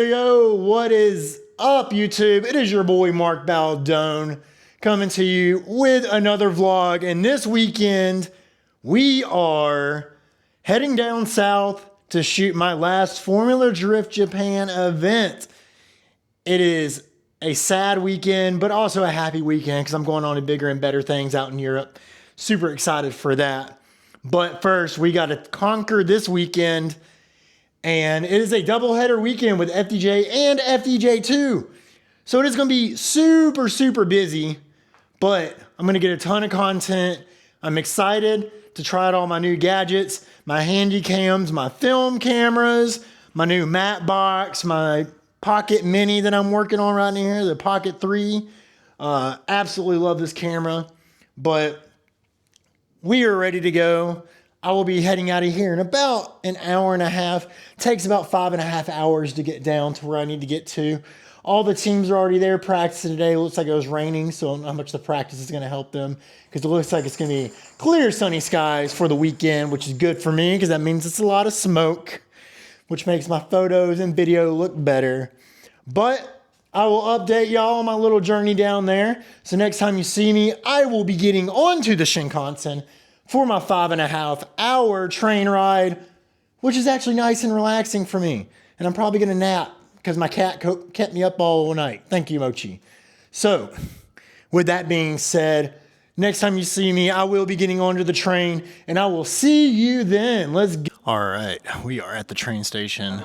Yo, what is up, YouTube? It is your boy Mark Baldone coming to you with another vlog. And this weekend, we are heading down south to shoot my last Formula Drift Japan event. It is a sad weekend, but also a happy weekend because I'm going on to bigger and better things out in Europe. Super excited for that. But first, we got to conquer this weekend. And it is a doubleheader weekend with FDJ and FDJ2. So it is going to be super, super busy, but I'm going to get a ton of content. I'm excited to try out all my new gadgets, my handy cams, my film cameras, my new matte box, my Pocket Mini that I'm working on right here, the Pocket 3. Absolutely love this camera, but we are ready to go. I will be heading out of here in about an hour and a half. Takes about 5.5 hours to get down to where I need to get to. All the teams are already there practicing today. It looks like it was raining, so I don't know how much the practice is going to help them because it looks like it's going to be clear sunny skies for the weekend, which is good for me because that means it's a lot of smoke, which makes my photos and video look better. But I will update y'all on my little journey down there. So next time you see me, I will be getting onto the Shinkansen for my 5.5 hour train ride, which is actually nice and relaxing for me. And I'm probably gonna nap because my cat kept me up all night. Thank you, Mochi. So with that being said, next time you see me, I will be getting onto the train and I will see you then. Let's go. All right, we are at the train station.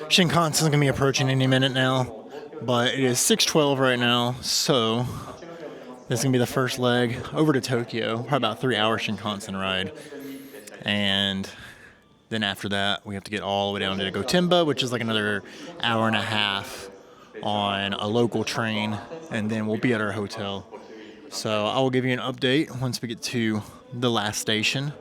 Shinkansen's gonna be approaching any minute now, but it is 6:12 right now, so this is going to be the first leg over to Tokyo, probably about 3 hour Shinkansen ride. And then after that, we have to get all the way down to Gotemba, which is like another hour and a half on a local train. And then we'll be at our hotel. So I will give you an update once we get to the last station.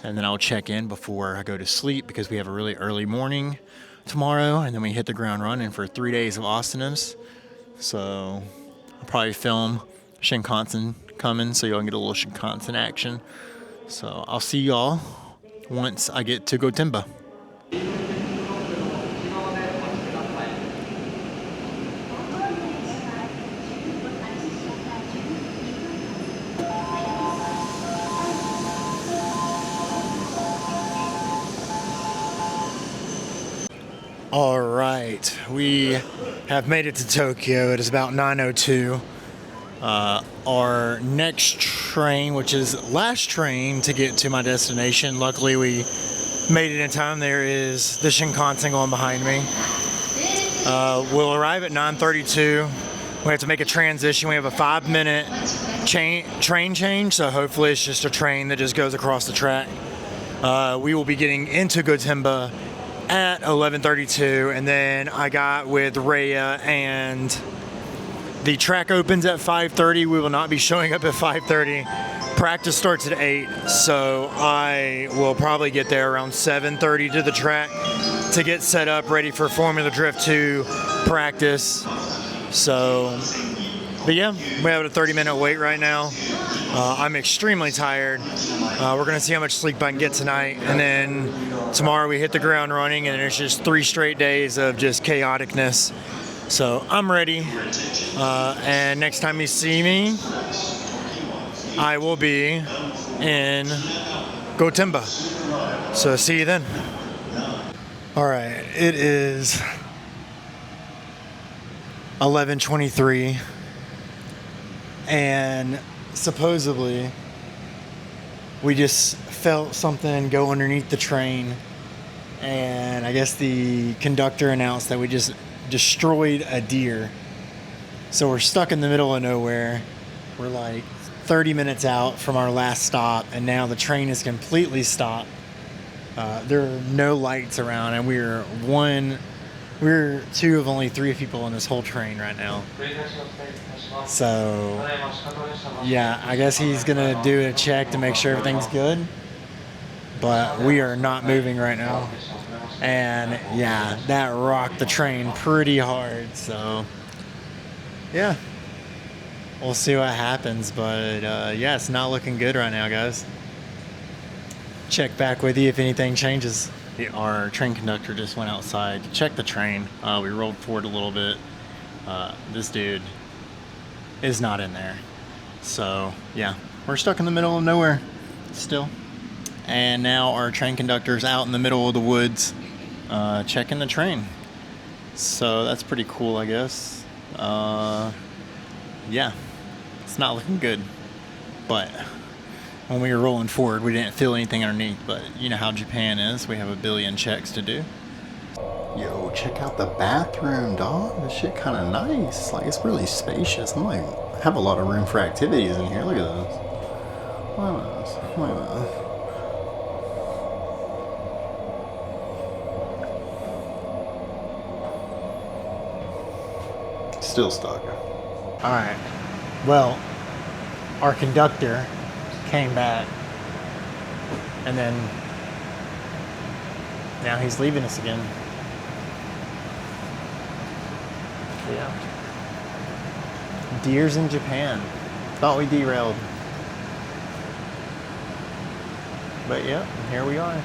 And then I'll check in before I go to sleep because we have a really early morning tomorrow. And then we hit the ground running for 3 days of awesomeness. So I'll probably film Shinkansen coming so y'all can get a little Shinkansen action. So I'll see y'all once I get to Gotemba. All right, we have made it to Tokyo. It is about 9:02. Our next train, which is last train to get to my destination. Luckily, we made it in time. There is the Shinkansen going behind me. We'll arrive at 9:32. We have to make a transition. We have a 5-minute train change, so hopefully it's just a train that just goes across the track. We will be getting into Gotemba at 11:32, and then I got with Rhea and the track opens at 5:30. We will not be showing up at 5:30. Practice starts at 8, so I will probably get there around 7:30 to the track to get set up, ready for Formula Drift 2 practice. So, but yeah, we have a 30-minute wait right now. I'm extremely tired. We're gonna see how much sleep I can get tonight, and then tomorrow we hit the ground running, and it's just 3 straight days of just chaoticness. So I'm ready, and next time you see me, I will be in Gotemba. So see you then. All right, it is 11:23, and supposedly we just felt something go underneath the train, and I guess the conductor announced that we just destroyed a deer. So we're stuck in the middle of nowhere. We're like 30 minutes out from our last stop, and now the train is completely stopped. There are no lights around, and we're two of only 3 people on this whole train right now. So yeah, I guess he's gonna do a check to make sure everything's good, but we are not moving right now. And yeah, that rocked the train pretty hard. So yeah, we'll see what happens. But yeah, it's not looking good right now, guys. Check back with you if anything changes. Our train conductor just went outside to check the train. We rolled forward a little bit. This dude is not in there. So yeah, we're stuck in the middle of nowhere still. And now our train conductor's out in the middle of the woods checking the train. So that's pretty cool, I guess. Yeah, it's not looking good. But when we were rolling forward, we didn't feel anything underneath. But you know how Japan is. We have a billion checks to do. Yo, check out the bathroom, dog. This shit kind of nice. Like, it's really spacious. I'm like, I have a lot of room for activities in here. Look at this. Look at this. Look at this. Still stuck. All right. Well, our conductor came back, and then now he's leaving us again. Yeah. Deers in Japan. Thought we derailed. But yeah, here we are.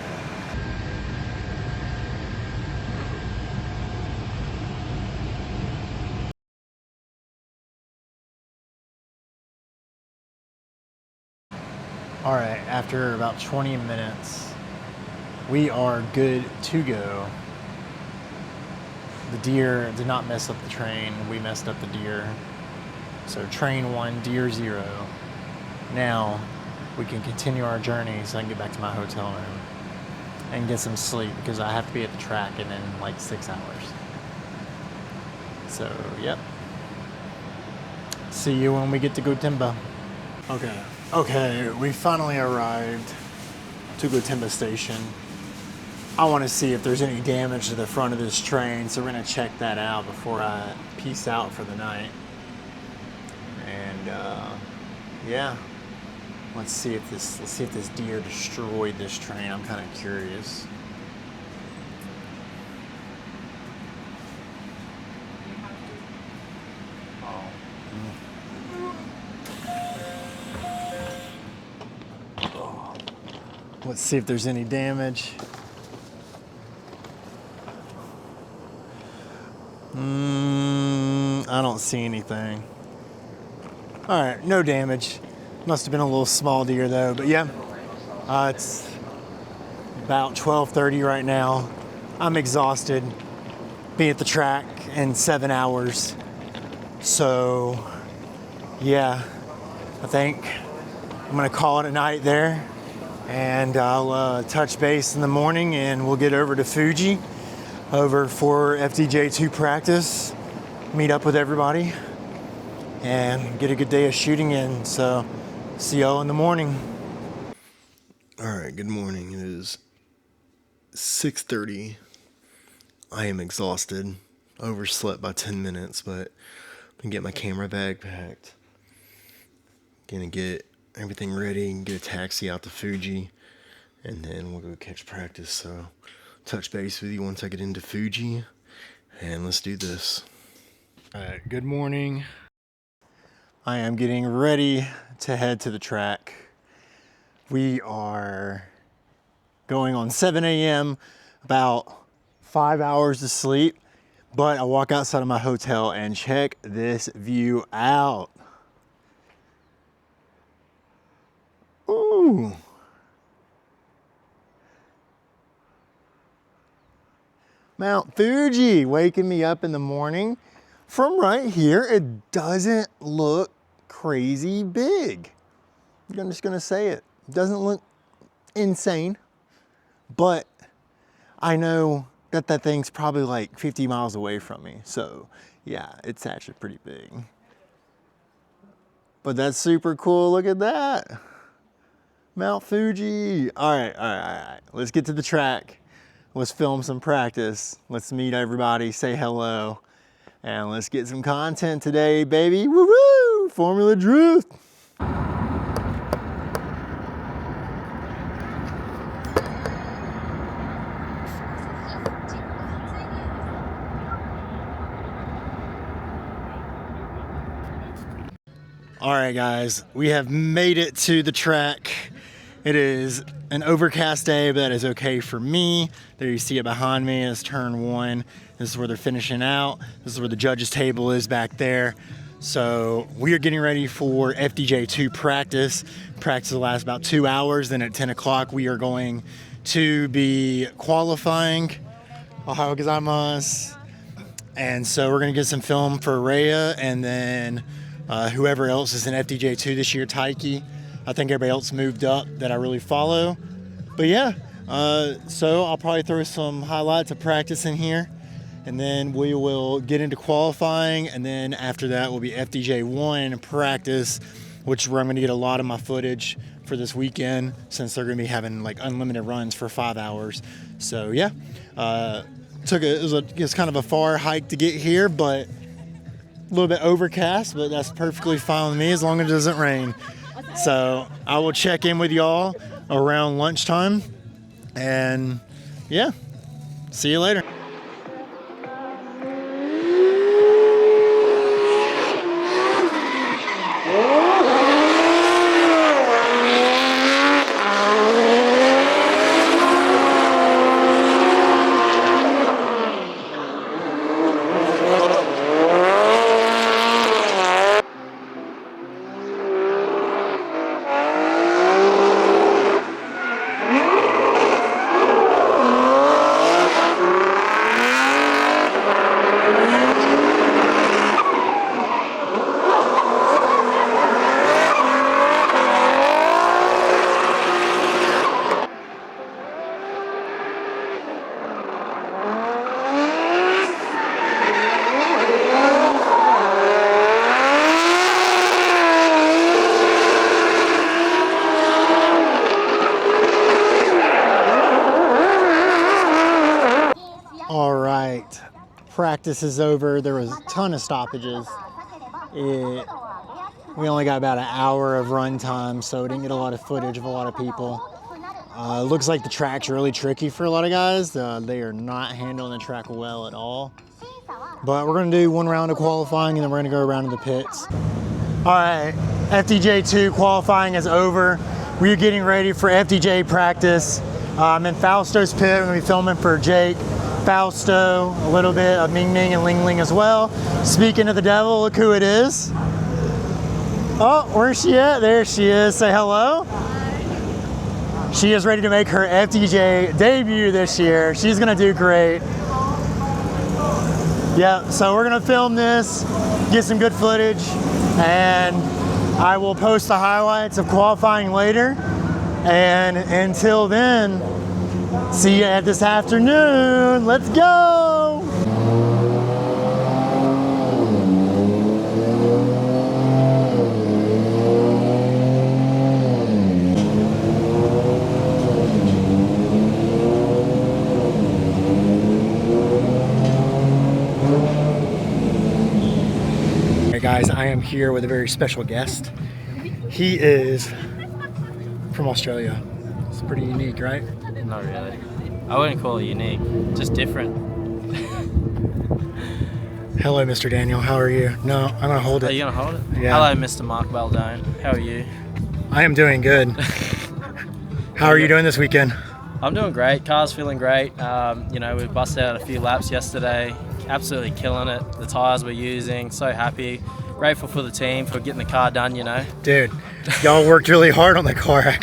All right, after about 20 minutes, we are good to go. The deer did not mess up the train. We messed up the deer. So train 1, deer 0. Now we can continue our journey so I can get back to my hotel room and get some sleep because I have to be at the track in like 6 hours. So, yep. See you when we get to Gotemba. Okay, we finally arrived to Gotemba Station. I want to see if there's any damage to the front of this train, so we're going to check that out before I peace out for the night. And yeah, let's see if this deer destroyed this train. I'm kind of curious. Let's see if there's any damage. I don't see anything. All right, no damage. Must have been a little small deer though, but yeah. It's about 12:30 right now. I'm exhausted. Be at the track in 7 hours. So yeah, I think I'm gonna call it a night there. And I'll touch base in the morning and we'll get over to Fuji over for FDJ 2 practice, meet up with everybody and get a good day of shooting in. So see y'all in the morning. All right, good morning. It is 6:30. I am exhausted, overslept by 10 minutes, but I'm gonna get my camera bag packed. Gonna get everything ready and get a taxi out to Fuji, and then we'll go catch practice. So touch base with you once I get into Fuji, and let's do this. All right, good morning. I am getting ready to head to the track. We are going on 7 a.m., about 5 hours of sleep, but I walk outside of my hotel and check this view out. Ooh. Mount Fuji waking me up in the morning. From right here, it doesn't look crazy big. I'm just gonna say it. It doesn't look insane, but I know that that thing's probably like 50 miles away from me. So yeah, it's actually pretty big. But that's super cool, look at that. Mount Fuji. All right. Let's get to the track. Let's film some practice. Let's meet everybody, say hello, and let's get some content today, baby. Woo-woo! Formula Drift. All right, guys, we have made it to the track. It is an overcast day, but that is okay for me. There you see it behind me is turn 1. This is where they're finishing out. This is where the judges table is back there. So we are getting ready for FDJ 2 practice. Practice will last about 2 hours. Then at 10 o'clock, we are going to be qualifying. Ohayou gozaimasu. And so we're going to get some film for Rhea, and then whoever else is in FDJ 2 this year, Taiki. I think everybody else moved up that I really follow. But yeah, so I'll probably throw some highlights of practice in here, and then we will get into qualifying, and then after that will be FDJ 1 practice, which is where I'm going to get a lot of my footage for this weekend, since they're going to be having like unlimited runs for 5 hours. So yeah, it was kind of a far hike to get here, but a little bit overcast, but that's perfectly fine with me as long as it doesn't rain. So I will check in with y'all around lunchtime, and yeah, see you later. All right, practice is over. There was a ton of stoppages. We only got about an hour of run time, so we didn't get a lot of footage of a lot of people. It looks like the track's really tricky for a lot of guys. They are not handling the track well at all. But we're gonna do one round of qualifying, and then we're gonna go around to the pits. All right, FDJ 2 qualifying is over. We are getting ready for FDJ practice. I'm in Fausto's pit. We're gonna be filming for Jake, Fausto, a little bit of Ming Ming and Ling Ling as well. Speaking of the devil, look who it is. Oh, where's she at? There she is. Say hello. Hi. She is ready to make her FDJ debut this year. She's gonna do great. Yeah, so we're gonna film this, get some good footage, and I will post the highlights of qualifying later. And until then, see you at this afternoon. Let's go. Hey guys, I am here with a very special guest. He is from Australia. It's pretty unique, right? Not really. I wouldn't call it unique, just different. Hello, Mr. Daniel. How are you? No, I'm gonna hold it. Are you gonna hold it? Yeah. Hello, Mr. Mark Baldone. How are you? I am doing good. How are you doing this weekend? I'm doing great. Car's feeling great. You know, we busted out a few laps yesterday. Absolutely killing it. The tires we're using. So happy. Grateful for the team for getting the car done. You know. Dude, y'all worked really hard on the car.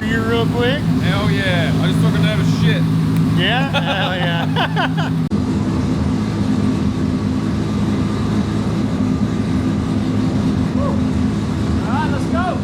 You real quick? Hell yeah. I just took a nervous shit. Yeah? Hell yeah. Alright, let's go.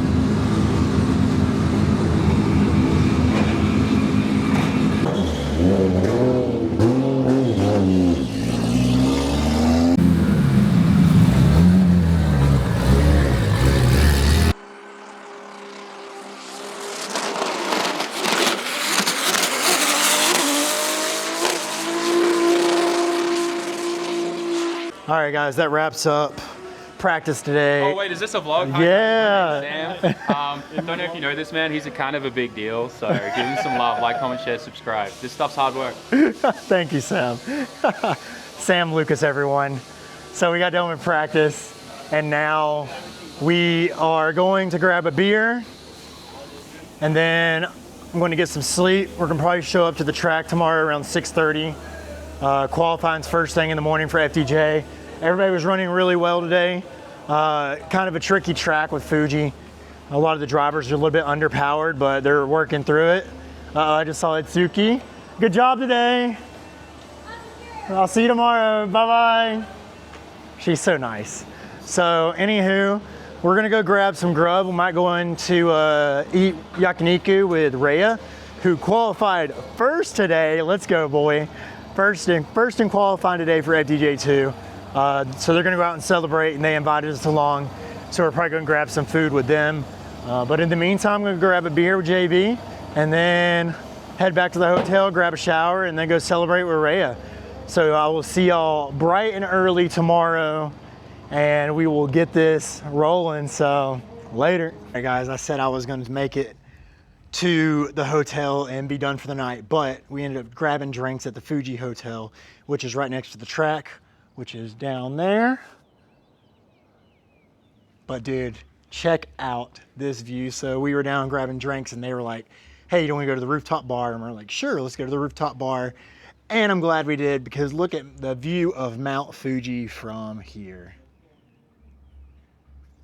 All right, guys, that wraps up practice today. Oh wait, is this a vlog? Yeah. Sam. Don't know if you know this man. He's a kind of a big deal. So give him some love. Like, comment, share, subscribe. This stuff's hard work. Thank you, Sam. Sam Lucas, everyone. So we got done with practice, and now we are going to grab a beer, and then I'm going to get some sleep. We're going to probably show up to the track tomorrow around 6:30. Qualifying's first thing in the morning for FDJ. Everybody was running really well today. Kind of a tricky track with Fuji. A lot of the drivers are a little bit underpowered, but they're working through it. I just saw Itsuki. Good job today. I'll see you tomorrow. Bye-bye. She's so nice. So anywho, we're gonna go grab some grub. We might go in to eat yakiniku with Rhea, who qualified first today. Let's go, boy. First in qualifying today for FDJ2. So they're gonna go out and celebrate, and they invited us along. So we're probably gonna grab some food with them. But in the meantime, I'm gonna grab a beer with JB, and then head back to the hotel, grab a shower, and then go celebrate with Rhea. So I will see y'all bright and early tomorrow, and we will get this rolling. So later. Hey guys, I said I was gonna make it to the hotel and be done for the night, but we ended up grabbing drinks at the Fuji Hotel, which is right next to the track, which is down there. But dude, check out this view. So we were down grabbing drinks, and they were like, hey, don't we go to the rooftop bar? And we're like, sure, let's go to the rooftop bar. And I'm glad we did, because look at the view of Mount Fuji from here.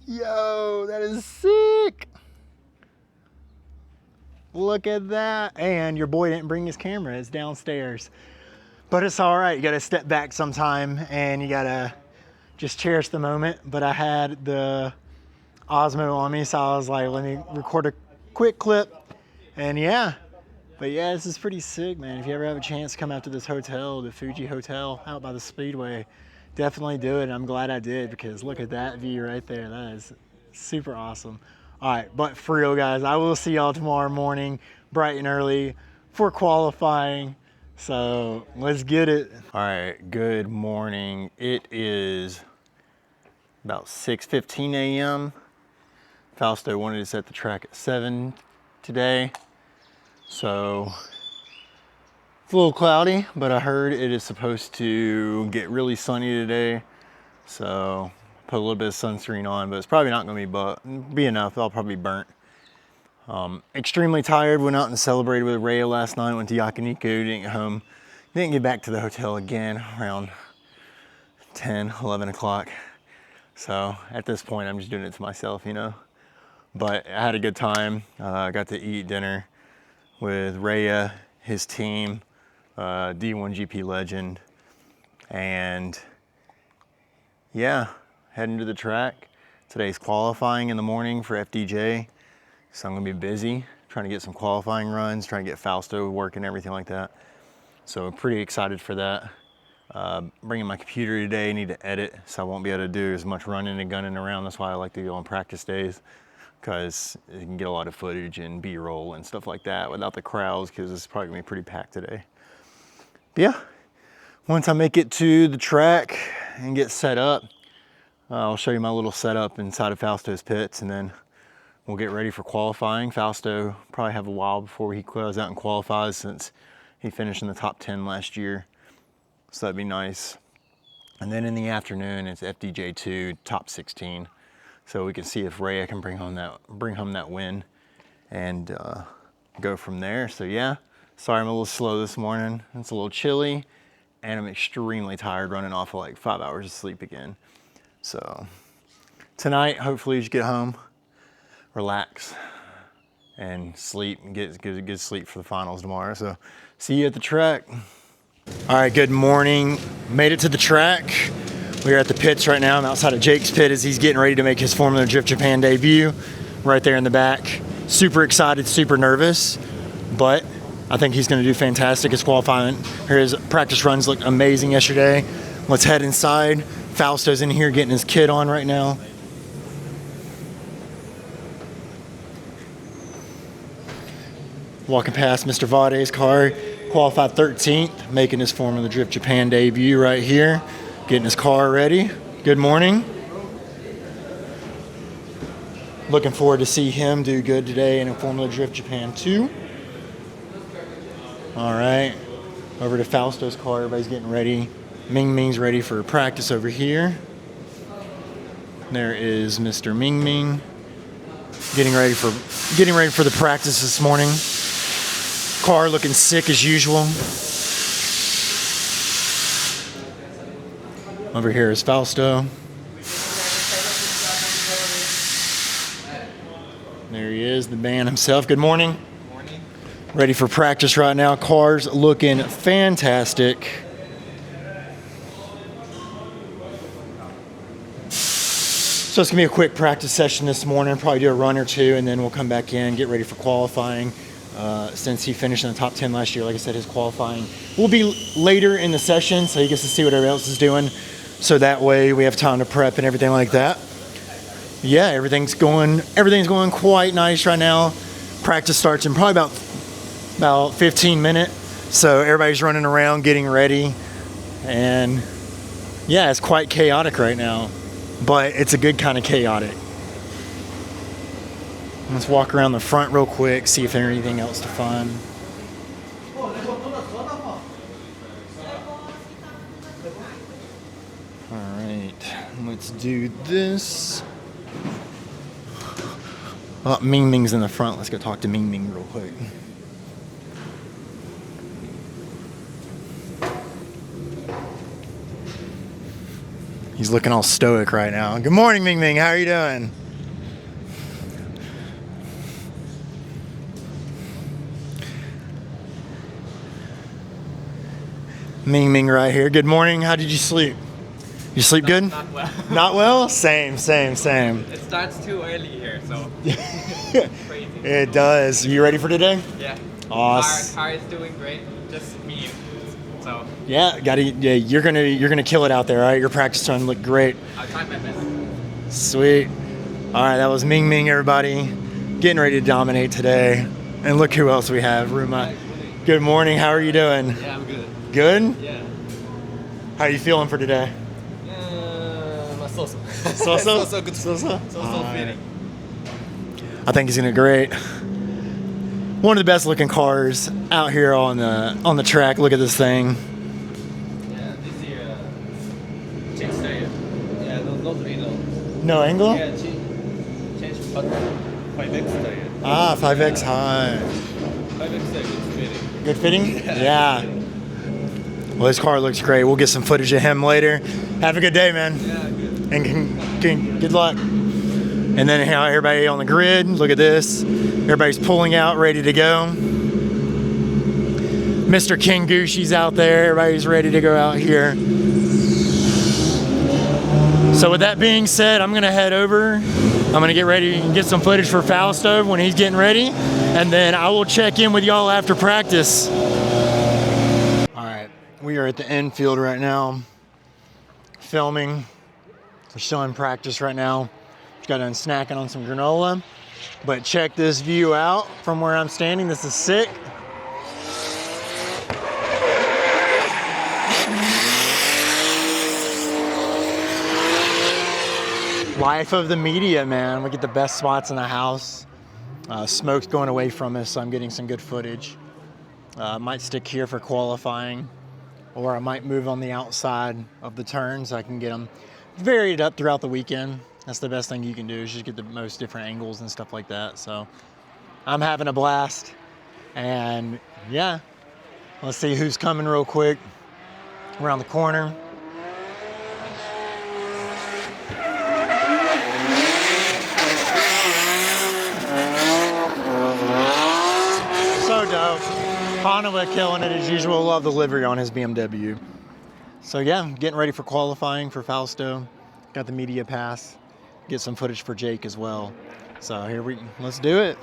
Yo, that is sick. Look at that. And your boy didn't bring his camera, it's downstairs. But it's all right, you gotta step back sometime and you gotta just cherish the moment. But I had the Osmo on me, so I was like, let me record a quick clip. And yeah, but yeah, this is pretty sick, man. If you ever have a chance to come out to this hotel, the Fuji Hotel out by the Speedway, definitely do it. And I'm glad I did, because look at that view right there. That is super awesome. All right, but for real, guys, I will see y'all tomorrow morning, bright and early, for qualifying. So let's get it. All right, good morning. It is about 6:15 a.m. Fausto wanted us at the track at 7 today. So it's a little cloudy, but I heard it is supposed to get really sunny today. So put a little bit of sunscreen on, but it's probably not gonna be enough. I'll probably be burnt. Extremely tired. Went out and celebrated with Rhea last night. Went to yakiniku, didn't get home. Didn't get back to the hotel again around 10, 11 o'clock. So at this point, I'm just doing it to myself, you know. But I had a good time. I got to eat dinner with Rhea, his team, D1 GP legend, and yeah, heading to the track. Today's qualifying in the morning for FDJ, so I'm gonna be busy trying to get some qualifying runs, trying to get Fausto working, everything like that. So pretty excited for that. Bringing my computer today, need to edit, so I won't be able to do as much running and gunning around. That's why I like to go on practice days, because you can get a lot of footage and B-roll and stuff like that without the crowds, because it's probably gonna be pretty packed today. But yeah, once I make it to the track and get set up, I'll show you my little setup inside of Fausto's pits, and then we'll get ready for qualifying. Fausto probably have a while before he goes out and qualifies, since he finished in the top 10 last year. So that'd be nice. And then in the afternoon, it's FDJ2 top 16. So we can see if Rhea can bring home that win, and go from there. So yeah, sorry I'm a little slow this morning. It's a little chilly, and I'm extremely tired, running off of like 5 hours of sleep again. So tonight, hopefully, just get home, relax, and sleep and get good sleep for the finals tomorrow. So see you at the track. All right, good morning. Made it to the track. We're at the pits right now. I'm outside of Jake's pit as he's getting ready to make his Formula Drift Japan debut. Right there in the back. Super excited, super nervous, but I think he's going to do fantastic. His qualifying, his practice runs looked amazing yesterday. Let's head inside. Fausto's in here getting his kit on right now. Walking past Mr. Vade's car, qualified 13th, making his Formula Drift Japan debut right here. Getting his car ready. Good morning. Looking forward to see him do good today in a Formula Drift Japan 2. All right, over to Fausto's car. Everybody's getting ready. Ming Ming's ready for practice over here. There is Mr. Ming Ming getting ready for the practice this morning. Car looking sick as usual. Over here is Fausto. There he is, the man himself. Good morning. Good morning. Ready for practice right now. Car's looking fantastic. So it's gonna be a quick practice session this morning. Probably do a run or two, and then we'll come back in, get ready for qualifying. Since he finished in the top 10 last year, like I said, his qualifying will be later in the session, so he gets to see what everybody else is doing. So that way we have time to prep and everything like that. Yeah, everything's going quite nice right now. Practice starts in probably about 15 minutes. So everybody's running around getting ready, and yeah, it's quite chaotic right now, but it's a good kind of chaotic. Let's walk around the front real quick, see if there's anything else to find. All right, let's do this. Oh, Ming Ming's in the front. Let's go talk to Ming Ming real quick. He's looking all stoic right now. Good morning, Ming Ming. How are you doing? Ming Ming right here. Good morning. How did you sleep? You sleep good? Not well. Not well? Same. It starts too early here, so crazy. It does. You ready for today? Yeah. Awesome. Car is doing great. Just me. So Yeah, you're gonna kill it out there, all right? Your practice run looked great. I'll try my best. Sweet. All right, that was Ming Ming, everybody. Getting ready to dominate today. And look who else we have, Ruma. Good morning. How are you doing? Yeah, I'm good. Good? Yeah. How are you feeling for today? So-so. So-so? So-so good. So-so? So-so feeling. I think he's gonna do great. One of the best looking cars out here on the track. Look at this thing. Yeah, this year change tire. Yeah, no angle. No angle? Yeah, change but 5X tire. 5X high. 5X tire good feeling. Good fitting? Yeah. Well, his car looks great. We'll get some footage of him later. Have a good day, man. Yeah, good. And good luck. And then how everybody on the grid, look at this. Everybody's pulling out, ready to go. Mr. King Gushi's out there. Everybody's ready to go out here. So with that being said, I'm gonna head over. I'm gonna get ready and get some footage for Fausto when he's getting ready. And then I will check in with y'all after practice. All right, we are at the infield right now, filming. We're still in practice right now. Just got done snacking on some granola. But check this view out from where I'm standing. This is sick. Life of the media, man. We get the best spots in the house. Smoke's going away from us, so I'm getting some good footage. Might stick here for qualifying, or I might move on the outside of the turns. I can get them varied up throughout the weekend. That's the best thing you can do, is just get the most different angles and stuff like that. So I'm having a blast. And yeah, let's see who's coming real quick around the corner. Hanawa killing it as usual. Love the livery on his BMW. So yeah, getting ready for qualifying for Fausto. Got the media pass. Get some footage for Jake as well. So let's do it.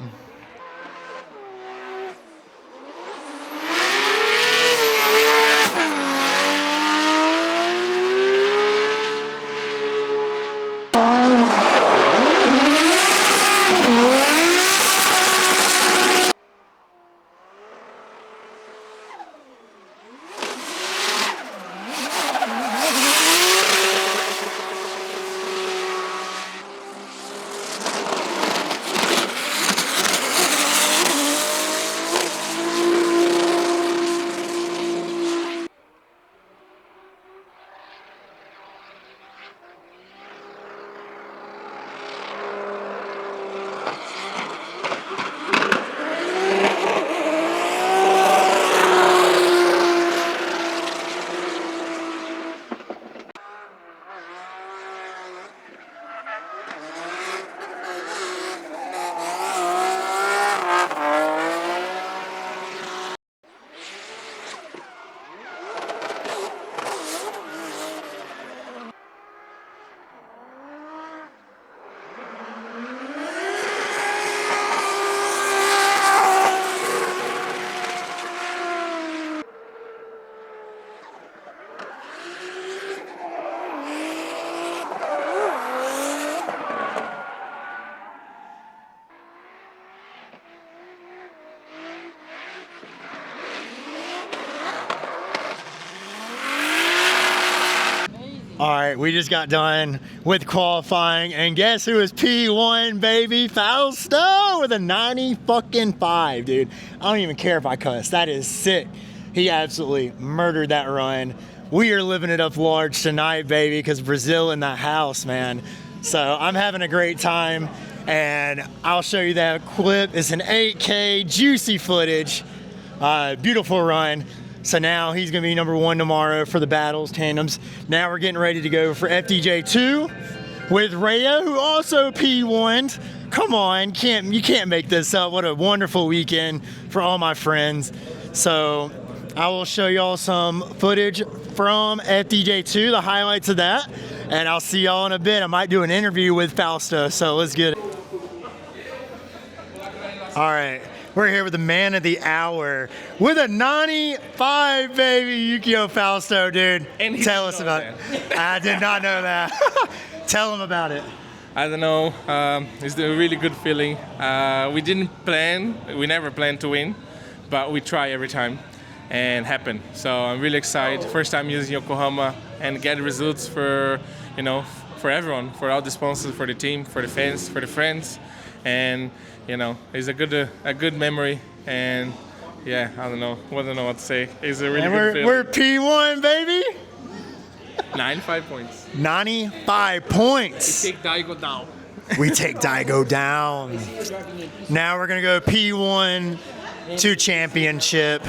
All right, we just got done with qualifying, and guess who is P1, baby? Fausto with a 90-fucking-5, dude. I don't even care if I cuss. That is sick. He absolutely murdered that run. We are living it up large tonight, baby, because Brazil in the house, man. So I'm having a great time, and I'll show you that clip. It's an 8K juicy footage. Beautiful run. So now he's going to be number 1 tomorrow for the battles, tandems. Now we're getting ready to go for FDJ 2 with Rhea, who also P1'd. Come on, you can't make this up. What a wonderful weekend for all my friends. So I will show y'all some footage from FDJ 2, the highlights of that, and I'll see y'all in a bit. I might do an interview with Fausto, so let's get it. All right. We're here with the man of the hour with a 95, baby, Yukio Fausto, dude. And tell us about it. I did not know that. Tell him about it. I don't know. It's a really good feeling. We never planned to win, but we try every time and happen. So I'm really excited. First time using Yokohama and get results for everyone, for all the sponsors, for the team, for the fans, for the friends, and it's a good memory, and yeah, I don't know what to say. It's a really good feeling. We're P1, baby. 95 points. 95 points. We take Daigo down. We take Daigo down. Now we're gonna go P1 to championship.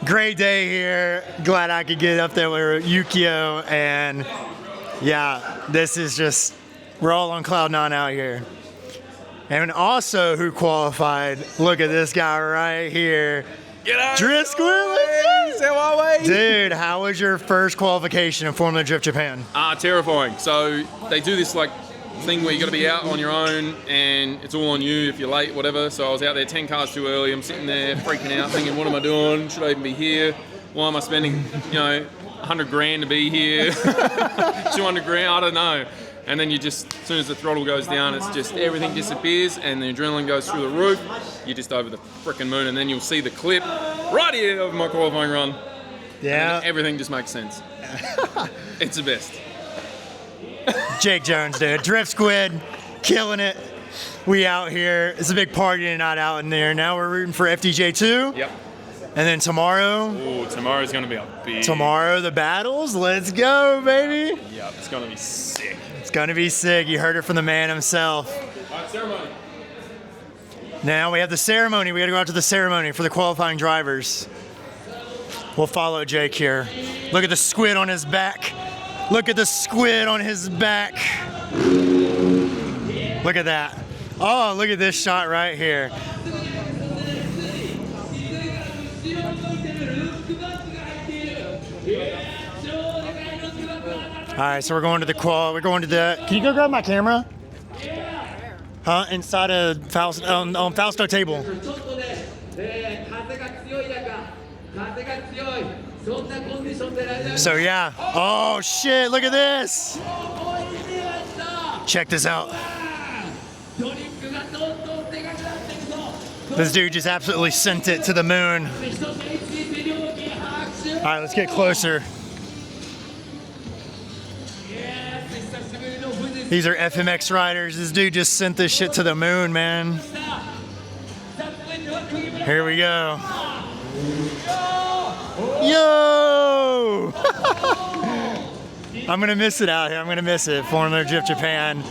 Great day here. Glad I could get up there with Yukio, and yeah, this is just, we're all on cloud 9 out here. And also who qualified, look at this guy right here. Drift Squid. Dude, how was your first qualification in Formula Drift Japan? Terrifying. So they do this like thing where you got to be out on your own and it's all on you if you're late, whatever. So I was out there 10 cars too early. I'm sitting there freaking out thinking, what am I doing? Should I even be here? Why am I spending, 100 grand to be here? 200 grand, I don't know. And then you just, as soon as the throttle goes down, it's just everything disappears and the adrenaline goes through the roof. You're just over the frickin' moon, and then you'll see the clip right here of my qualifying run. Yeah. Everything just makes sense. It's the best. Jake Jones, dude. Drift Squid, killing it. We out here. It's a big party tonight out in there. Now we're rooting for FDJ 2. Yep. And then tomorrow. Ooh, tomorrow's gonna be a big. Tomorrow, the battles. Let's go, baby. Yep, it's gonna be sick. It's gonna be sick. You heard it from the man himself. All right, ceremony. Now we have the ceremony. We gotta go out to the ceremony for the qualifying drivers. We'll follow Jake here. Look at the squid on his back. Look at the squid on his back. Look at that. Oh, look at this shot right here. All right, so we're going to the qual. We're going to the. Can you go grab my camera? Huh? Inside of Fausto, on Fausto table. So yeah. Oh shit! Look at this. Check this out. This dude just absolutely sent it to the moon. All right, let's get closer. These are FMX riders. This dude just sent this shit to the moon, man. Here we go. Yo! I'm gonna miss it out here. I'm gonna miss it. Formula Drift Japan.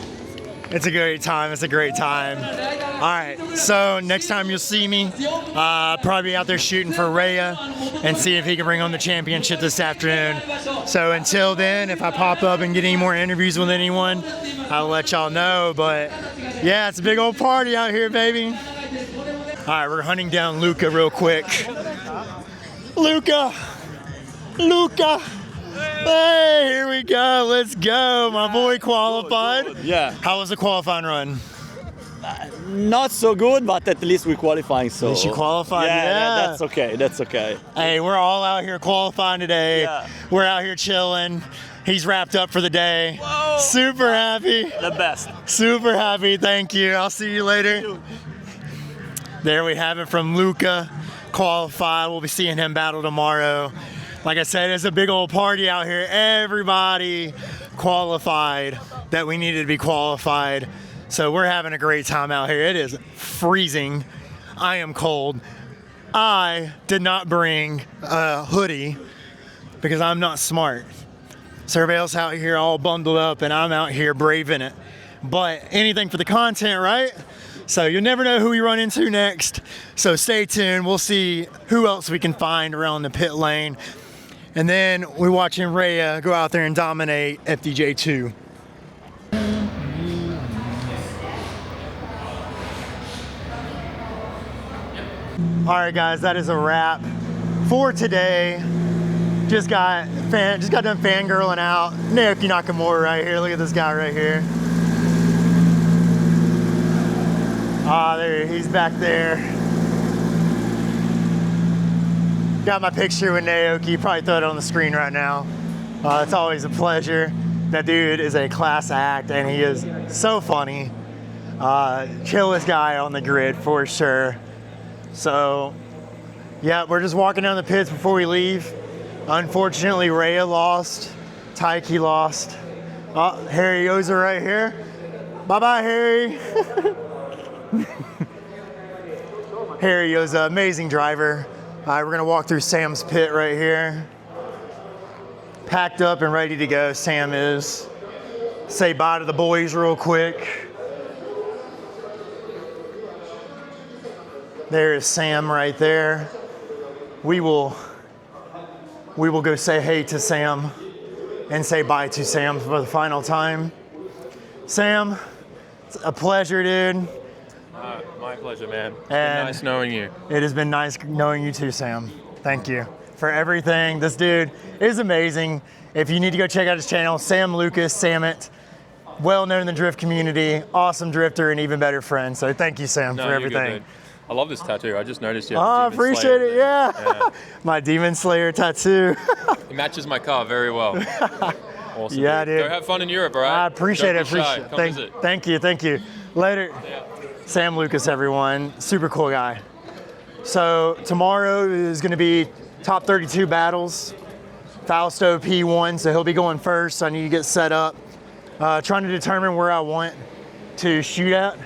It's a great time. It's a great time. All right. So next time you'll see me, probably out there shooting for Rhea and see if he can bring home the championship this afternoon. So until then, if I pop up and get any more interviews with anyone, I'll let y'all know. But yeah, it's a big old party out here, baby. All right, we're hunting down Luca real quick. Luca! Hey, here we go. Let's go. My boy qualified. Yeah. How was the qualifying run? Not so good, but at least we're qualifying. So At least you qualified. yeah, that's okay. That's okay. Hey, we're all out here qualifying today. Yeah. We're out here chilling. He's wrapped up for the day. Whoa. Super happy. The best. Super happy. Thank you. I'll see you later. There we have it from Luca. Qualified. We'll be seeing him battle tomorrow. Like I said, it's a big old party out here. Everybody qualified that we needed to be qualified. So we're having a great time out here. It is freezing. I am cold. I did not bring a hoodie because I'm not smart. So everybody else out here all bundled up and I'm out here braving it. But anything for the content, right? So you'll never know who we run into next. So stay tuned. We'll see who else we can find around the pit lane. And then we're watching Rhea go out there and dominate FDJ 2. All right, guys, that is a wrap for today. Just got done fangirling out. Naoki Nakamura right here. Look at this guy right here. Ah, there he's back there. Got my picture with Naoki. Probably throw it on the screen right now. It's always a pleasure. That dude is a class act, and he is so funny. Chillest guy on the grid for sure. So, yeah, we're just walking down the pits before we leave. Unfortunately, Rhea lost. Taiki lost. Oh, Harry Yoza right here. Bye-bye, Harry. Harry Yoza, amazing driver. We're gonna walk through Sam's pit right here. Packed up and ready to go, Sam is. Say bye to the boys real quick. There is Sam right there. We will go say hey to Sam and say bye to Sam for the final time. Sam, it's a pleasure, dude. My pleasure, man. It's And been nice knowing you. It has been nice knowing you too, Sam. Thank you for everything. This dude is amazing. If you need to go check out his channel, Sam Lucas, Samit, well known in the drift community, awesome drifter and even better friend. So thank you, Sam, for you're everything. good, dude. I love this tattoo. I just noticed you. Oh, I appreciate it, yeah. My Demon Slayer tattoo. It matches my car very well. Awesome. Yeah, dude. Go have fun in Europe, all right? I appreciate Don't it. be shy. Come visit. Thank you. Later. Sam Lucas, everyone. Super cool guy. So tomorrow is going to be top 32 battles. Fausto P1, so he'll be going first. I need to get set up. Trying to determine where I want to shoot at.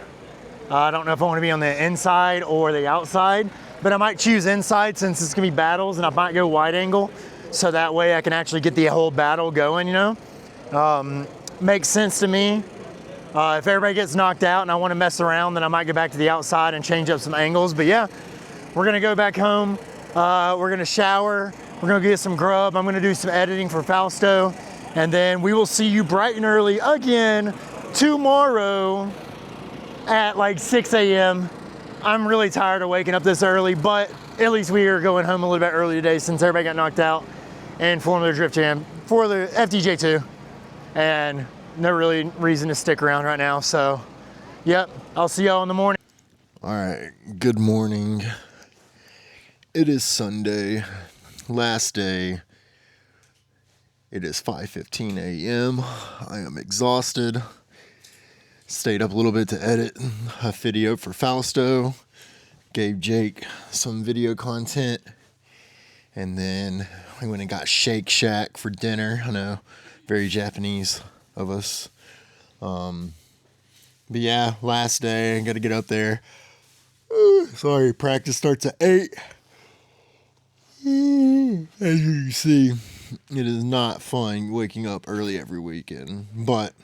I don't know if I want to be on the inside or the outside, but I might choose inside since it's going to be battles, and I might go wide angle. So that way I can actually get the whole battle going, you know? Makes sense to me. If everybody gets knocked out and I want to mess around, then I might go back to the outside and change up some angles. But yeah, we're going to go back home. We're going to shower. We're going to get some grub. I'm going to do some editing for Fausto. And then we will see you bright and early again tomorrow at like 6 a.m. I'm really tired of waking up this early, but at least we are going home a little bit early today since everybody got knocked out. And Formula Drift Jam for the FDJ 2. and no really reason to stick around right now. So, yep, I'll see y'all in the morning. All right, good morning. It is Sunday, last day. It is 5:15 a.m. I am exhausted. Stayed up a little bit to edit a video for Fausto. Gave Jake some video content. And then we went and got Shake Shack for dinner. I know, very Japanese of us. But yeah, last day, I gotta get up there. Sorry, practice starts at 8. As you can see, it is not fun waking up early every weekend, but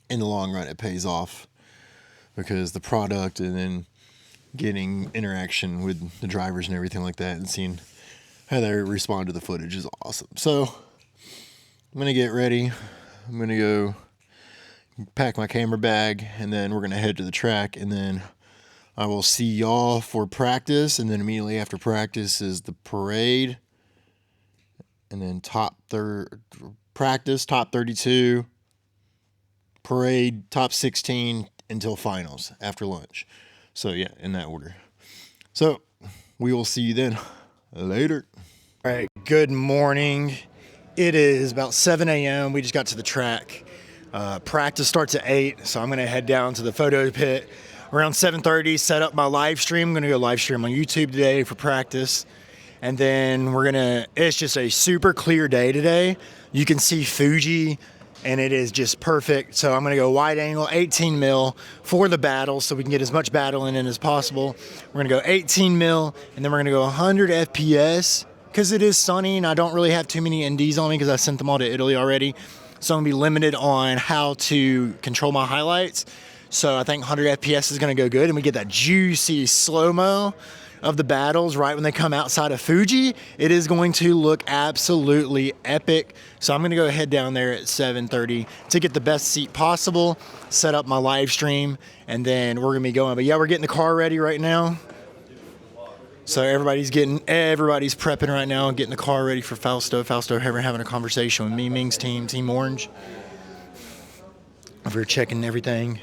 in the long run, it pays off because the product and then getting interaction with the drivers and everything like that and seeing how they respond to the footage is awesome. So I'm gonna get ready. I'm gonna go pack my camera bag, and then we're gonna head to the track, and then I will see y'all for practice, and then immediately after practice is the parade, and then practice, top 32, parade, top 16 until finals after lunch. So yeah, in that order. So we will see you then. Later. All right, good morning. It is about 7 a.m. We just got to the track. Practice starts at 8, so I'm gonna head down to the photo pit around 7:30, set up my live stream. I'm gonna go live stream on YouTube today for practice. And then it's just a super clear day today. You can see Fuji, and it is just perfect. So I'm gonna go wide angle, 18 mil for the battle, so we can get as much battling in as possible. We're gonna go 18 mil, and then we're gonna go 100 FPS, because it is sunny, and I don't really have too many NDs on me because I sent them all to Italy already. So I'm gonna be limited on how to control my highlights. So I think 100 FPS is gonna go good, and we get that juicy slow-mo of the battles right when they come outside of Fuji. It is going to look absolutely epic. So I'm gonna go head down there at 7:30 to get the best seat possible, set up my live stream, and then we're gonna be going. But yeah, we're getting the car ready right now. So everybody's prepping right now and getting the car ready for Fausto. Fausto having a conversation with me, Ming's Team Orange. We're checking everything.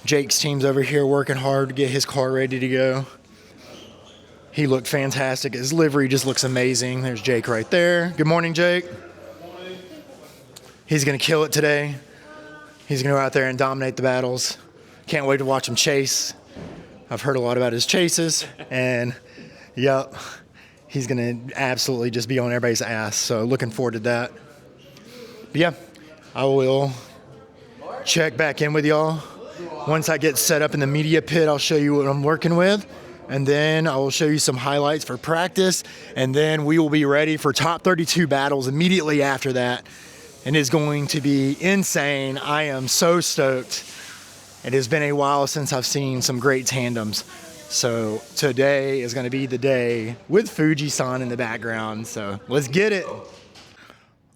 Jake's team's over here working hard to get his car ready to go. He looked fantastic. His livery just looks amazing. There's Jake right there. Good morning, Jake. He's gonna kill it today. He's gonna go out there and dominate the battles. Can't wait to watch him chase. I've heard a lot about his chases, and yep, he's gonna absolutely just be on everybody's ass. So looking forward to that. But yeah, I will check back in with y'all. Once I get set up in the media pit, I'll show you what I'm working with, and then I will show you some highlights for practice, and then we will be ready for top 32 battles immediately after that, and it's going to be insane. I am so stoked. It has been a while since I've seen some great tandems, so today is going to be the day with Fuji-san in the background, so let's get it.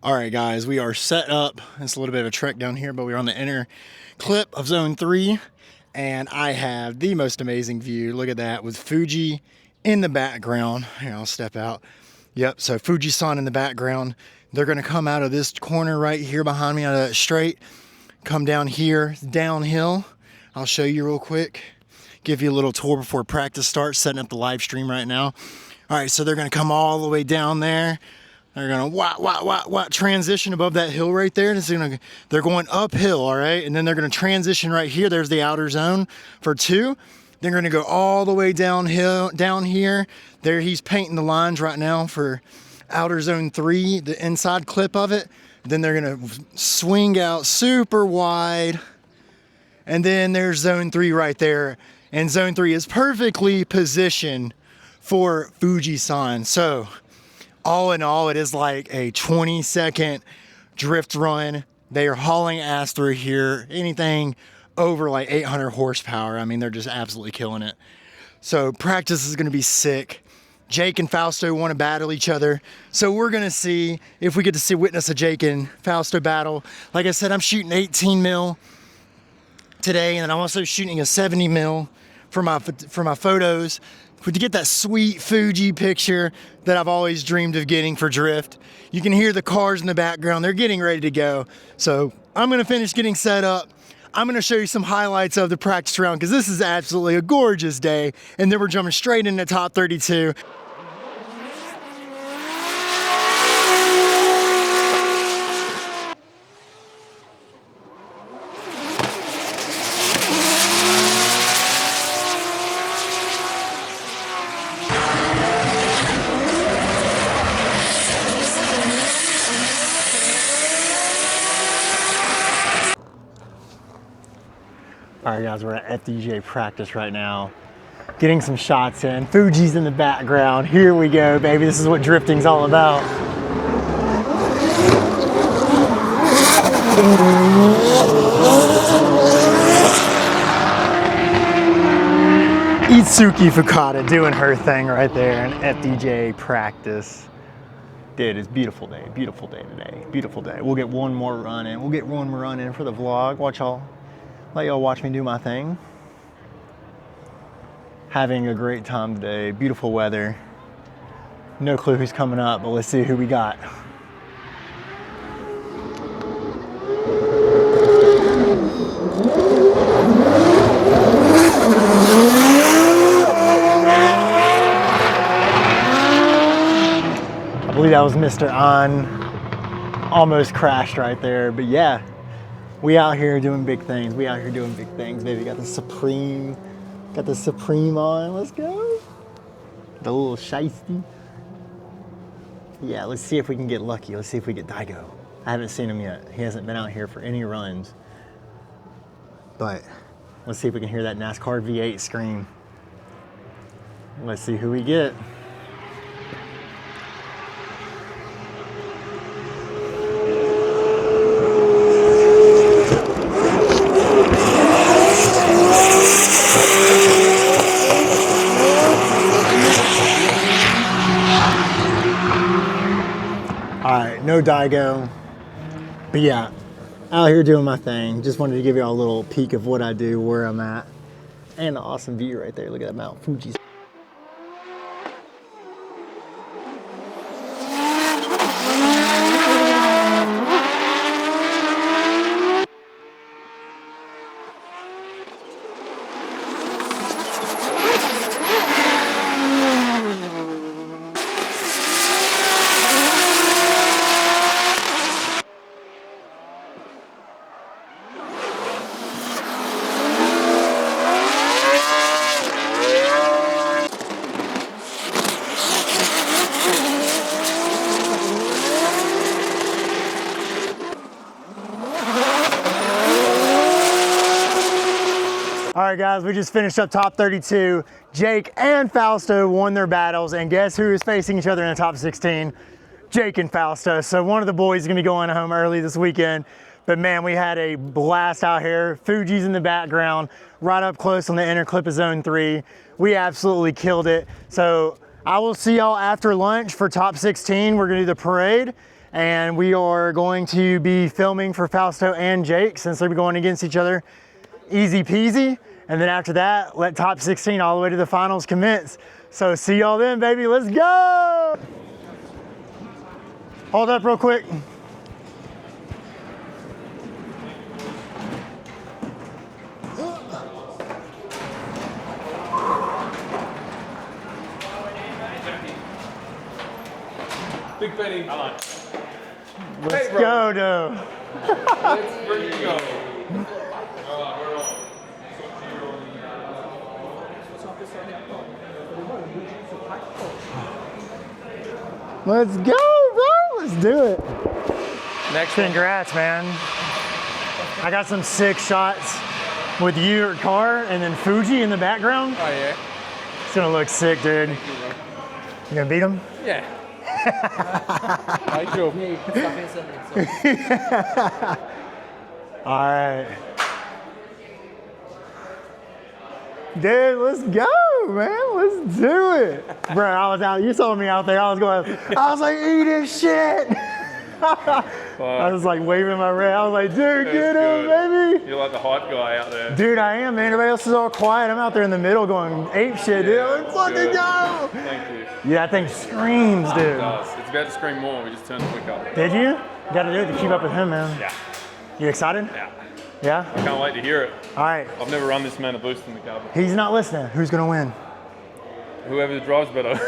All right, guys, we are set up. It's a little bit of a trek down here, but we're on the inner clip of Zone 3, and I have the most amazing view. Look at that, with Fuji in the background. Here, I'll step out. Yep, so Fuji-san in the background. They're gonna come out of this corner right here behind me, out of that straight, come down here, downhill. I'll show you real quick, give you a little tour before practice starts, setting up the live stream right now. All right, so they're gonna come all the way down there. They're gonna transition above that hill right there. And they're going uphill, all right? And then they're gonna transition right here. There's the outer zone for 2. They're gonna go all the way downhill, down here. There, he's painting the lines right now for outer zone 3, the inside clip of it. Then they're gonna swing out super wide. And then there's zone 3 right there. And zone 3 is perfectly positioned for Fuji-san. So, all in all, it is like a 20-second drift run. They are hauling ass through here. Anything over like 800 horsepower. I mean, they're just absolutely killing it. So practice is going to be sick. Jake and Fausto want to battle each other. So we're going to see if we get to witness a Jake and Fausto battle. Like I said, I'm shooting 18 mil today, and then I'm also shooting a 70 mil for my photos, to get that sweet Fuji picture that I've always dreamed of getting for Drift. You can hear the cars in the background. They're getting ready to go. So I'm gonna finish getting set up. I'm gonna show you some highlights of the practice round because this is absolutely a gorgeous day. And then we're jumping straight into top 32. All right, guys, we're at FDJ practice right now, getting some shots in. Fuji's in the background. Here we go, baby. This is what drifting's all about. Itsuki Fukada doing her thing right there in FDJ practice. Dude, it's a beautiful day today. Beautiful day. We'll get one more run in. We'll get one more run in for the vlog. Let y'all watch me do my thing. Having a great time today. Beautiful weather. No clue who's coming up, but let's see who we got. I believe that was Mr. An. Almost crashed right there, but yeah. We out here doing big things. Baby. Got the Supreme on. Let's go. The little shiesty. Yeah, let's see if we can get lucky. Let's see if we get Daigo. I haven't seen him yet. He hasn't been out here for any runs. But let's see if we can hear that NASCAR V8 scream. Let's see who we get. No Daigo, but yeah, out here doing my thing. Just wanted to give y'all a little peek of what I do, where I'm at, and the awesome view right there. Look at that Mount Fuji. All right, guys, we just finished up top 32. Jake and Fausto won their battles, and guess who is facing each other in the top 16? Jake and Fausto. So one of the boys is gonna be going home early this weekend. But man, we had a blast out here. Fuji's in the background, right up close on the inner clip of zone 3. We absolutely killed it. So I will see y'all after lunch for top 16. We're gonna do the parade, and we are going to be filming for Fausto and Jake since they'll be going against each other. Easy peasy. And then after that, let top 16 all the way to the finals commence. So see y'all then, baby. Let's go. Hold up real quick. Big Benny. Let's go, though. Let's bring it go. Let's go, bro. Let's do it. Next, congrats, man. I got some sick shots with your car and then Fuji in the background. Oh yeah. It's gonna look sick, dude. You gonna beat him? Yeah. I do. All right. Dude, let's go, man. Let's do it. Bro, I was out. You saw me out there. I was like, eat this shit. I was like waving my red. I was like, dude, get him, baby. You're like the hype guy out there. Dude, I am, man. Everybody else is all quiet. I'm out there in the middle going ape shit, dude. I'm like, fucking go. Thank you. Yeah, that thing screams, dude. It does. It's about to scream more. We just turned the flick up. Did you? Got to do it to keep up with him, man. Yeah. You excited? Yeah. Yeah? I can't wait to hear it. All right. I've never run this amount of boost in the car before. He's not listening. Who's going to win? Whoever drives better.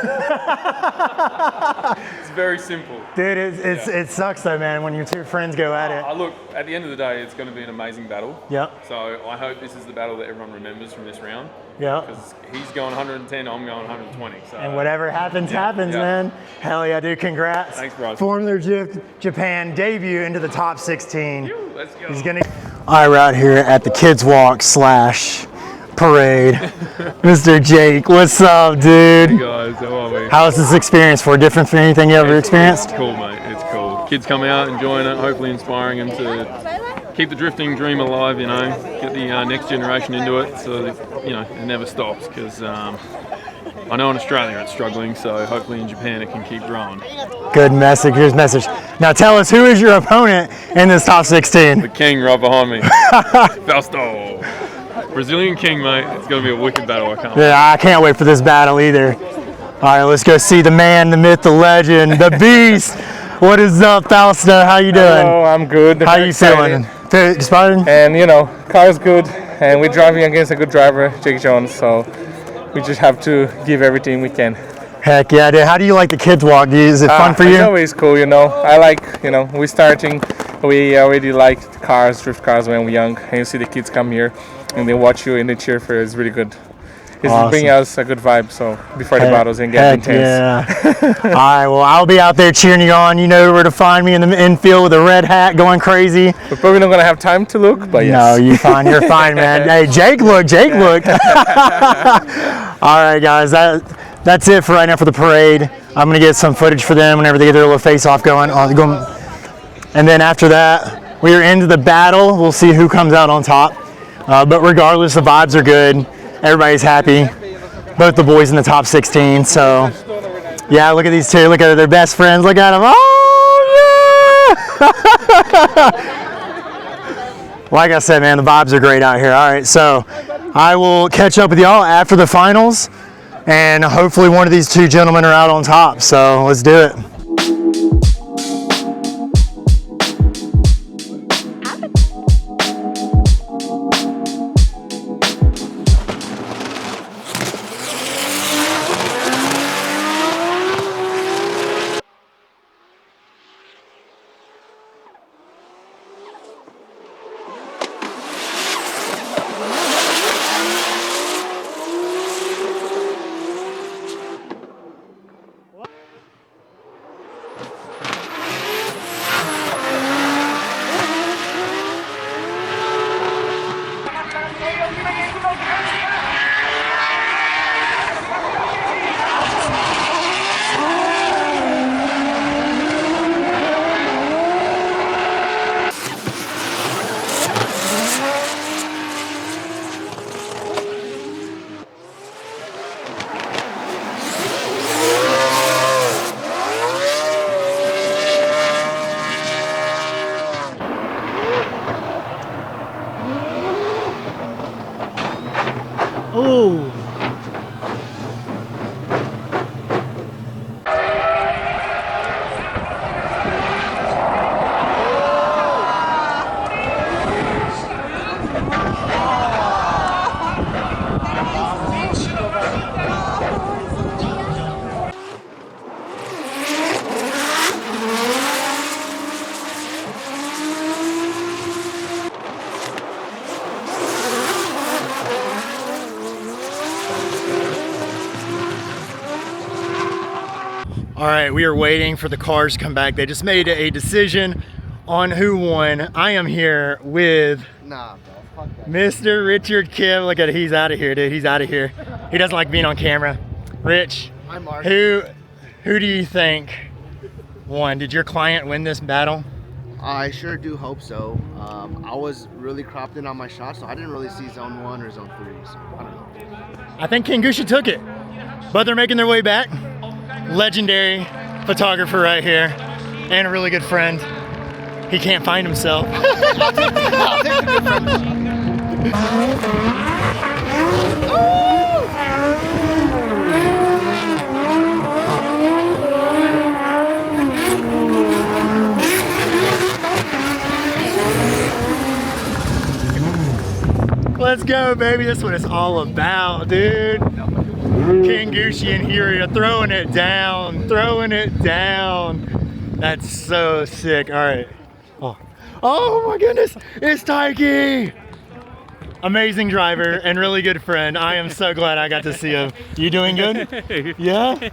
It's very simple. Dude, it sucks though, man, when your two friends go at it. Look, at the end of the day, it's going to be an amazing battle. Yep. So I hope this is the battle that everyone remembers from this round. Yeah. Because he's going 110, I'm going 120. So. And whatever happens, happens, man. Hell yeah, dude, congrats. Thanks, bro. Formula Drift Japan debut into the top 16. Let's go. He's gonna. All right, we're out here at the Kids Walk / Parade. Mr. Jake, what's up, dude? Hey guys, how are we? How was this experience for? Different from anything you ever experienced? It's cool, mate. It's cool. Kids come out, enjoying it, hopefully inspiring them to keep the drifting dream alive, you know, get the next generation into it so that, you know, it never stops. Because I know in Australia it's struggling, so hopefully in Japan it can keep growing. Good message. Here's a message. Now tell us, who is your opponent in this top 16? The king right behind me. Fausto. Brazilian king, mate. It's going to be a wicked battle. I can't wait. Yeah, I can't wait for this battle either. All right, let's go see the man, the myth, the legend, the beast. What is up, Fausto? How you doing? Hello, I'm good. How you feeling? Excited? And you know, car's good, and we're driving against a good driver, Jake Jones. So we just have to give everything we can. Heck yeah, dude. How do you like the Kids Walk? Is it fun for you? It's always cool, you know. I like, you know, we're starting. We already liked cars, drift cars when we were young, and you see the kids come here and they watch you and they cheer for you. It's really good. It's Awesome. bringing us a good vibe, so before the battles and get intense. Yeah. All right, well, I'll be out there cheering you on. You know where to find me in the infield with a red hat going crazy. We're probably not going to have time to look, but yes. No, you're fine. You're fine, man. Hey, Jake looked. All right, guys, that's it for right now for the parade. I'm going to get some footage for them whenever they get their little face-off going. And then after that, we are into the battle. We'll see who comes out on top. But regardless, the vibes are good. Everybody's happy. Both the boys in the top 16. So, yeah, look at these two. Look at their best friends. Look at them. Oh, yeah! Like I said, man, the vibes are great out here. All right, so I will catch up with y'all after the finals. And hopefully one of these two gentlemen are out on top. So let's do it. Oh. All right, we are waiting for the cars to come back. They just made a decision on who won. I am here with Mr. Richard Kim. Look at it, he's out of here, dude. He's out of here. He doesn't like being on camera. Rich, I'm Mark. Who do you think won? Did your client win this battle? I sure do hope so. I was really cropped in on my shot, so I didn't really see zone 1 or zone 3, so I don't know. I think Kingusha took it, but they're making their way back. Legendary photographer right here. and a really good friend. He can't find himself. I'll take the good friend. Let's go, baby. That's what it's all about, dude. King Gucci and Hiria throwing it down, throwing it down. That's so sick. All right. Oh my goodness, it's Taiki. Amazing driver and really good friend. I am so glad I got to see him. You doing good? Yeah?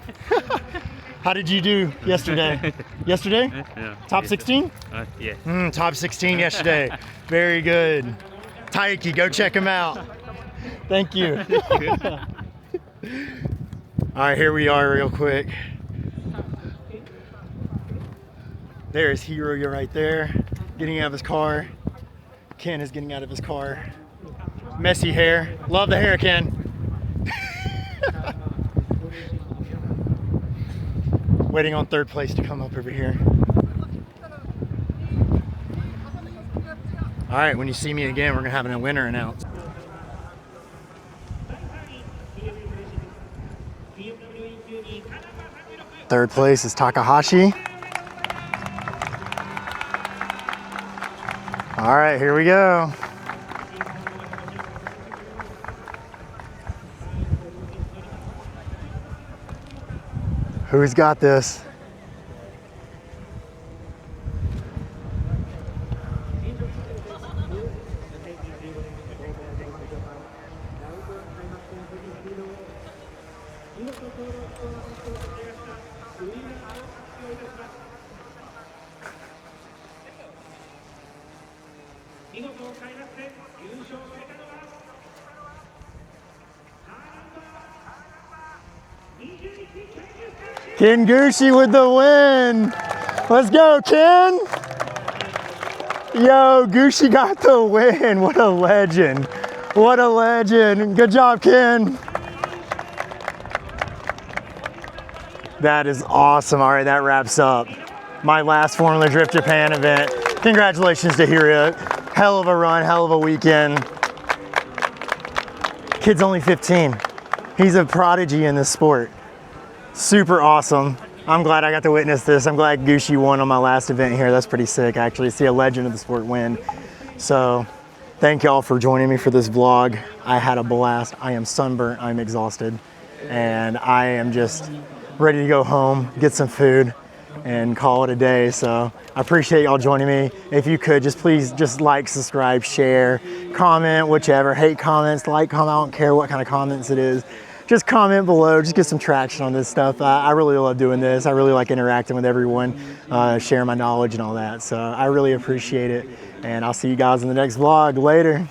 How did you do yesterday? Yesterday? Yeah. Top 16? Yeah. Top 16 yesterday. Very good. Taiki, go check him out. Thank you. All right, here we are real quick. There's Hiroya right there, getting out of his car. Ken is getting out of his car. Messy hair. Love the hair, Ken. Waiting on third place to come up over here. All right, when you see me again, we're gonna have a winner announced. Third place is Takahashi. All right, here we go. Who's got this? Ken Gucci with the win. Let's go, Ken. Yo, Gucci got the win. What a legend. What a legend. Good job, Ken. That is awesome. All right, that wraps up my last Formula Drift Japan event. Congratulations to Hiria. Hell of a run, hell of a weekend. Kid's only 15. He's a prodigy in this sport. Super awesome. I'm glad I got to witness this. I'm glad Gucci won on my last event here. That's pretty sick, actually, to see a legend of the sport win. So thank y'all for joining me for this vlog. I had a blast. I am sunburnt, I'm exhausted, and I am just ready to go home, get some food, and call it a day. So I appreciate y'all joining me. If you could, just please just like, subscribe, share, comment, whichever. Hate comments, like comment, I don't care what kind of comments it is. Just comment below, just get some traction on this stuff. I really love doing this. I really like interacting with everyone, sharing my knowledge and all that. So I really appreciate it. And I'll see you guys in the next vlog. Later.